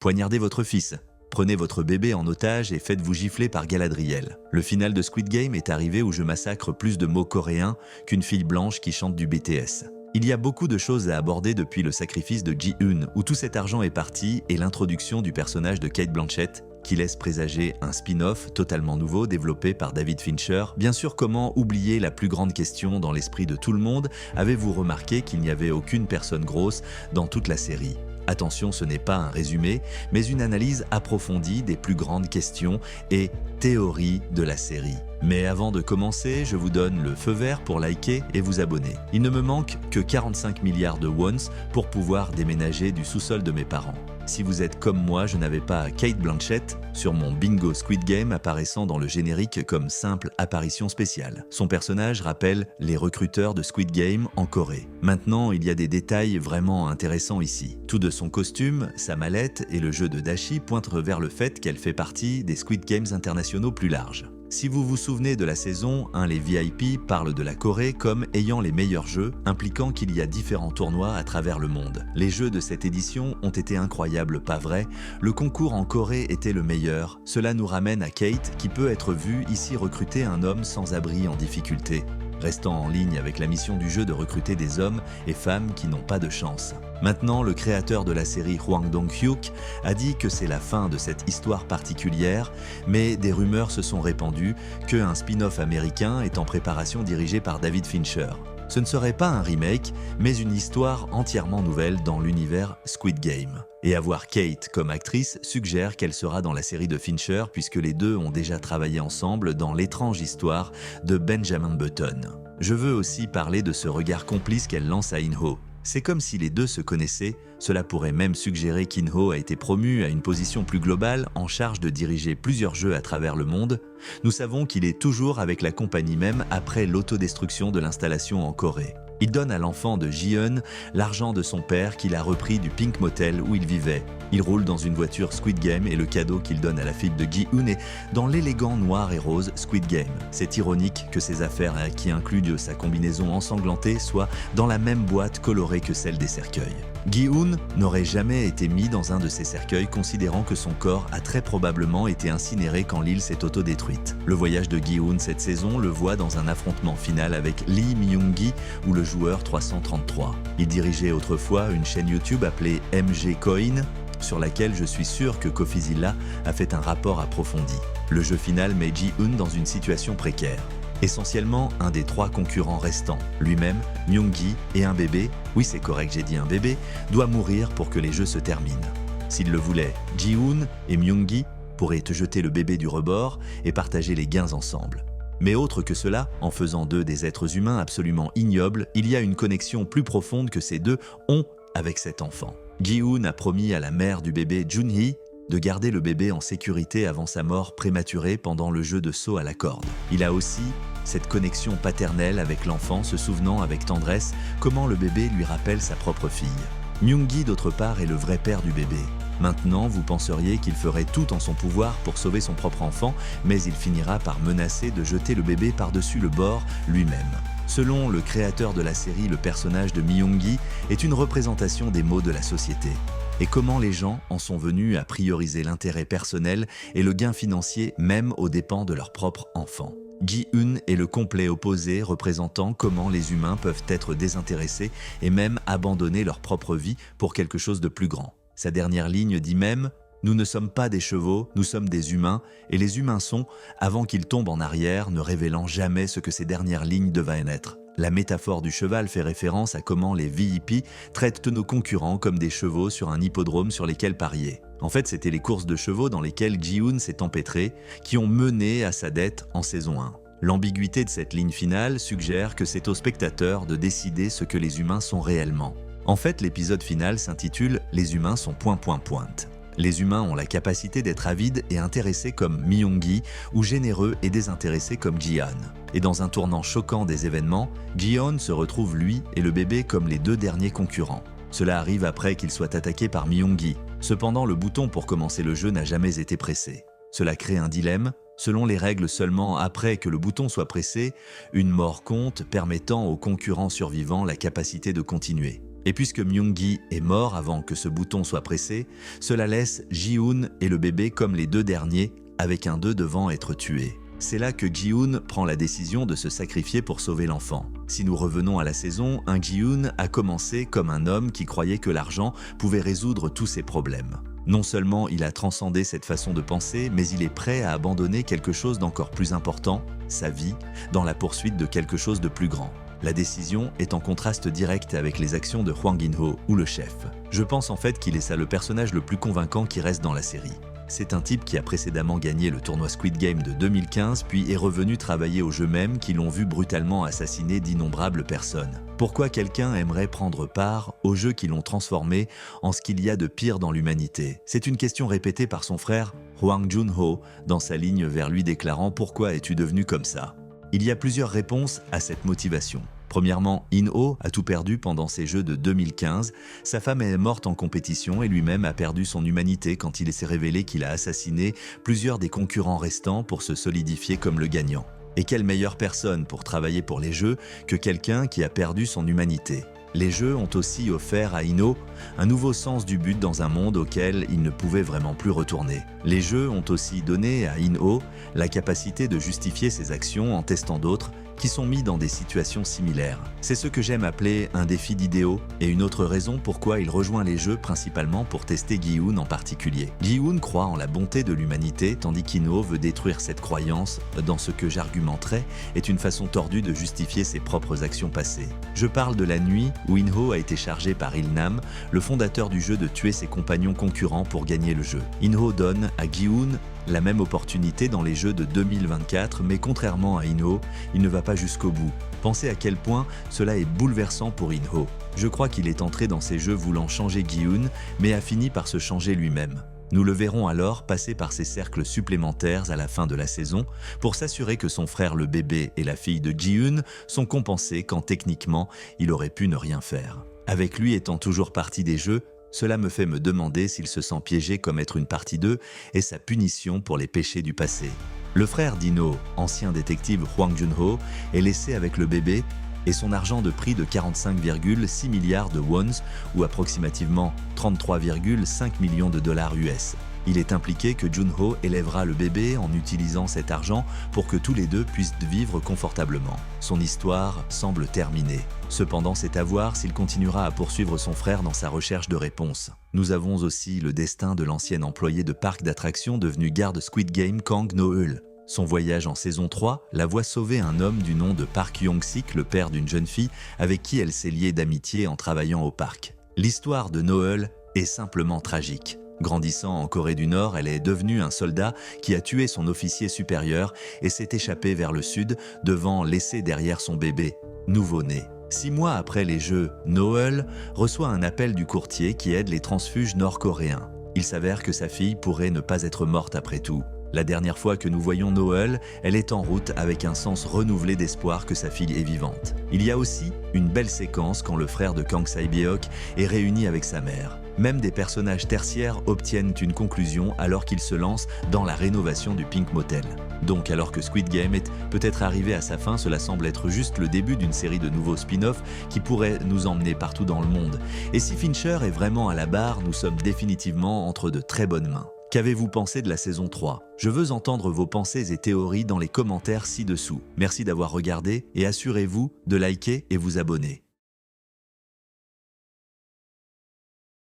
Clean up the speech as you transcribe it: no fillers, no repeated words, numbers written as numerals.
Poignardez votre fils. Prenez votre bébé en otage et faites-vous gifler par Galadriel. Le final de Squid Game est arrivé où je massacre plus de mots coréens qu'une fille blanche qui chante du BTS. Il y a beaucoup de choses à aborder depuis le sacrifice de Ji-Eun, où tout cet argent est parti, et l'introduction du personnage de Cate Blanchett, qui laisse présager un spin-off totalement nouveau développé par David Fincher. Bien sûr, comment oublier la plus grande question dans l'esprit de tout le monde? Avez-vous remarqué qu'il n'y avait aucune personne grosse dans toute la série? Attention, ce n'est pas un résumé, mais une analyse approfondie des plus grandes questions et théories de la série. Mais avant de commencer, je vous donne le feu vert pour liker et vous abonner. Il ne me manque que 45 milliards de wons pour pouvoir déménager du sous-sol de mes parents. Si vous êtes comme moi, je n'avais pas Cate Blanchett sur mon bingo Squid Game apparaissant dans le générique comme simple apparition spéciale. Son personnage rappelle les recruteurs de Squid Game en Corée. Maintenant, il y a des détails vraiment intéressants ici. Tout de son costume, sa mallette et le jeu de dashi pointent vers le fait qu'elle fait partie des Squid Games internationaux plus larges. Si vous vous souvenez de la saison 1, les VIP parlent de la Corée comme ayant les meilleurs jeux, impliquant qu'il y a différents tournois à travers le monde. Les jeux de cette édition ont été incroyables, pas vrai? Le concours en Corée était le meilleur. Cela nous ramène à Cate, qui peut être vue ici recruter un homme sans abri en difficulté, restant en ligne avec la mission du jeu de recruter des hommes et femmes qui n'ont pas de chance. Maintenant, le créateur de la série Hwang Dong-hyuk a dit que c'est la fin de cette histoire particulière, mais des rumeurs se sont répandues qu'un spin-off américain est en préparation dirigé par David Fincher. Ce ne serait pas un remake, mais une histoire entièrement nouvelle dans l'univers Squid Game. Et avoir Cate comme actrice suggère qu'elle sera dans la série de Fincher puisque les deux ont déjà travaillé ensemble dans l'étrange histoire de Benjamin Button. Je veux aussi parler de ce regard complice qu'elle lance à In-ho. C'est comme si les deux se connaissaient, cela pourrait même suggérer qu'In-ho a été promu à une position plus globale en charge de diriger plusieurs jeux à travers le monde. Nous savons qu'il est toujours avec la compagnie même après l'autodestruction de l'installation en Corée. Il donne à l'enfant de Ji-Eun l'argent de son père qu'il a repris du Pink Motel où il vivait. Il roule dans une voiture Squid Game et le cadeau qu'il donne à la fille de Ji-Eun est dans l'élégant noir et rose Squid Game. C'est ironique que ses affaires, qui incluent sa combinaison ensanglantée, soient dans la même boîte colorée que celle des cercueils. Ji-Eun n'aurait jamais été mis dans un de ces cercueils considérant que son corps a très probablement été incinéré quand l'île s'est autodétruite. Le voyage de Ji-Eun cette saison le voit dans un affrontement final avec Lee Myung-gi ou le joueur 333. Il dirigeait autrefois une chaîne YouTube appelée MG Coin, sur laquelle je suis sûr que CoffeeZilla a fait un rapport approfondi. Le jeu final met Ji-Eun dans une situation précaire. Essentiellement un des 3 concurrents restants, lui-même, Myung-gi et un bébé, oui c'est correct j'ai dit un bébé, doit mourir pour que les jeux se terminent. S'il le voulait, Ji-Eun et Myung-gi pourraient jeter le bébé du rebord et partager les gains ensemble. Mais autre que cela, en faisant d'eux des êtres humains absolument ignobles, il y a une connexion plus profonde que ces deux ont avec cet enfant. Ji-Eun a promis à la mère du bébé Junhee de garder le bébé en sécurité avant sa mort prématurée pendant le jeu de saut à la corde. Il a aussi cette connexion paternelle avec l'enfant, se souvenant avec tendresse comment le bébé lui rappelle sa propre fille. Myung-gi d'autre part est le vrai père du bébé. Maintenant, vous penseriez qu'il ferait tout en son pouvoir pour sauver son propre enfant, mais il finira par menacer de jeter le bébé par-dessus le bord lui-même. Selon le créateur de la série, le personnage de Myung-gi est une représentation des maux de la société. Et comment les gens en sont venus à prioriser l'intérêt personnel et le gain financier même aux dépens de leur propre enfant. Ji-Eun est le complet opposé, représentant comment les humains peuvent être désintéressés et même abandonner leur propre vie pour quelque chose de plus grand. Sa dernière ligne dit même « Nous ne sommes pas des chevaux, nous sommes des humains, et les humains sont, avant qu'ils tombent en arrière, ne révélant jamais ce que ces dernières lignes devaient être. » La métaphore du cheval fait référence à comment les VIP traitent nos concurrents comme des chevaux sur un hippodrome sur lesquels parier. En fait, c'était les courses de chevaux dans lesquelles Ji-Eun s'est empêtré qui ont mené à sa dette en saison 1. L'ambiguïté de cette ligne finale suggère que c'est au spectateur de décider ce que les humains sont réellement. En fait, l'épisode final s'intitule « Les humains sont ... ». Les humains ont la capacité d'être avides et intéressés comme Myung-gi ou généreux et désintéressés comme Ji-Eun. Et dans un tournant choquant des événements, Ji-Eun se retrouve lui et le bébé comme les 2 derniers concurrents. Cela arrive après qu'il soit attaqué par Myung-gi. Cependant, le bouton pour commencer le jeu n'a jamais été pressé. Cela crée un dilemme. Selon les règles, seulement après que le bouton soit pressé, une mort compte, permettant aux concurrents survivants la capacité de continuer. Et puisque Myung-gi est mort avant que ce bouton soit pressé, cela laisse Ji-hoon et le bébé comme les deux derniers, avec un d'eux devant être tué. C'est là que Ji-hoon prend la décision de se sacrifier pour sauver l'enfant. Si nous revenons à la saison, Ji-hoon a commencé comme un homme qui croyait que l'argent pouvait résoudre tous ses problèmes. Non seulement il a transcendé cette façon de penser, mais il est prêt à abandonner quelque chose d'encore plus important, sa vie, dans la poursuite de quelque chose de plus grand. La décision est en contraste direct avec les actions de Hwang In-ho ou le chef. Je pense en fait qu'il est ça le personnage le plus convaincant qui reste dans la série. C'est un type qui a précédemment gagné le tournoi Squid Game de 2015 puis est revenu travailler au jeu même qui l'ont vu brutalement assassiner d'innombrables personnes. Pourquoi quelqu'un aimerait prendre part aux jeux qui l'ont transformé en ce qu'il y a de pire dans l'humanité? C'est une question répétée par son frère Hwang Jun-ho dans sa ligne vers lui déclarant « Pourquoi es-tu devenu comme ça ?» Il y a plusieurs réponses à cette motivation. Premièrement, In-ho a tout perdu pendant ses jeux de 2015. Sa femme est morte en compétition et lui-même a perdu son humanité quand il s'est révélé qu'il a assassiné plusieurs des concurrents restants pour se solidifier comme le gagnant. Et quelle meilleure personne pour travailler pour les jeux que quelqu'un qui a perdu son humanité? Les jeux ont aussi offert à In-ho un nouveau sens du but dans un monde auquel il ne pouvait vraiment plus retourner. Les jeux ont aussi donné à In-ho la capacité de justifier ses actions en testant d'autres qui sont mis dans des situations similaires. C'est ce que j'aime appeler un défi d'idéaux et une autre raison pourquoi il rejoint les jeux principalement pour tester Gi-hoon en particulier. Gi-hoon croit en la bonté de l'humanité tandis qu'In-ho veut détruire cette croyance dans ce que j'argumenterais est une façon tordue de justifier ses propres actions passées. Je parle de la nuit où In-ho a été chargé par Il-nam, le fondateur du jeu, de tuer ses compagnons concurrents pour gagner le jeu. In-ho donne à Gi-hoon la même opportunité dans les jeux de 2024, mais contrairement à In-ho, il ne va pas jusqu'au bout. Pensez à quel point cela est bouleversant pour In-ho. Je crois qu'il est entré dans ces jeux voulant changer Gi-hoon, mais a fini par se changer lui-même. Nous le verrons alors passer par ces cercles supplémentaires à la fin de la saison pour s'assurer que son frère le bébé et la fille de Ji-hoon sont compensés quand techniquement il aurait pu ne rien faire. Avec lui étant toujours partie des jeux, cela me fait me demander s'il se sent piégé comme être une partie d'eux et sa punition pour les péchés du passé. Le frère d'In-ho, ancien détective Hwang Jun-ho, est laissé avec le bébé et son argent de prix de 45,6 milliards de wons ou approximativement 33,5 millions de dollars US. Il est impliqué que Jun-ho élèvera le bébé en utilisant cet argent pour que tous les deux puissent vivre confortablement. Son histoire semble terminée. Cependant, c'est à voir s'il continuera à poursuivre son frère dans sa recherche de réponses. Nous avons aussi le destin de l'ancien employé de parc d'attractions devenu garde Squid Game Kang No-eul. Son voyage en saison 3 la voit sauver un homme du nom de Park Yong-sik, le père d'une jeune fille avec qui elle s'est liée d'amitié en travaillant au parc. L'histoire de No-eul est simplement tragique. Grandissant en Corée du Nord, elle est devenue un soldat qui a tué son officier supérieur et s'est échappé vers le sud, devant laisser derrière son bébé, nouveau-né. 6 mois après les Jeux, No-eul reçoit un appel du courtier qui aide les transfuges nord-coréens. Il s'avère que sa fille pourrait ne pas être morte après tout. La dernière fois que nous voyons No-eul, elle est en route avec un sens renouvelé d'espoir que sa fille est vivante. Il y a aussi une belle séquence quand le frère de Kang Sae-byeok est réuni avec sa mère. Même des personnages tertiaires obtiennent une conclusion alors qu'ils se lancent dans la rénovation du Pink Motel. Donc alors que Squid Game est peut-être arrivé à sa fin, cela semble être juste le début d'une série de nouveaux spin-offs qui pourraient nous emmener partout dans le monde. Et si Fincher est vraiment à la barre, nous sommes définitivement entre de très bonnes mains. Qu'avez-vous pensé de la saison 3? Je veux entendre vos pensées et théories dans les commentaires ci-dessous. Merci d'avoir regardé et assurez-vous de liker et vous abonner.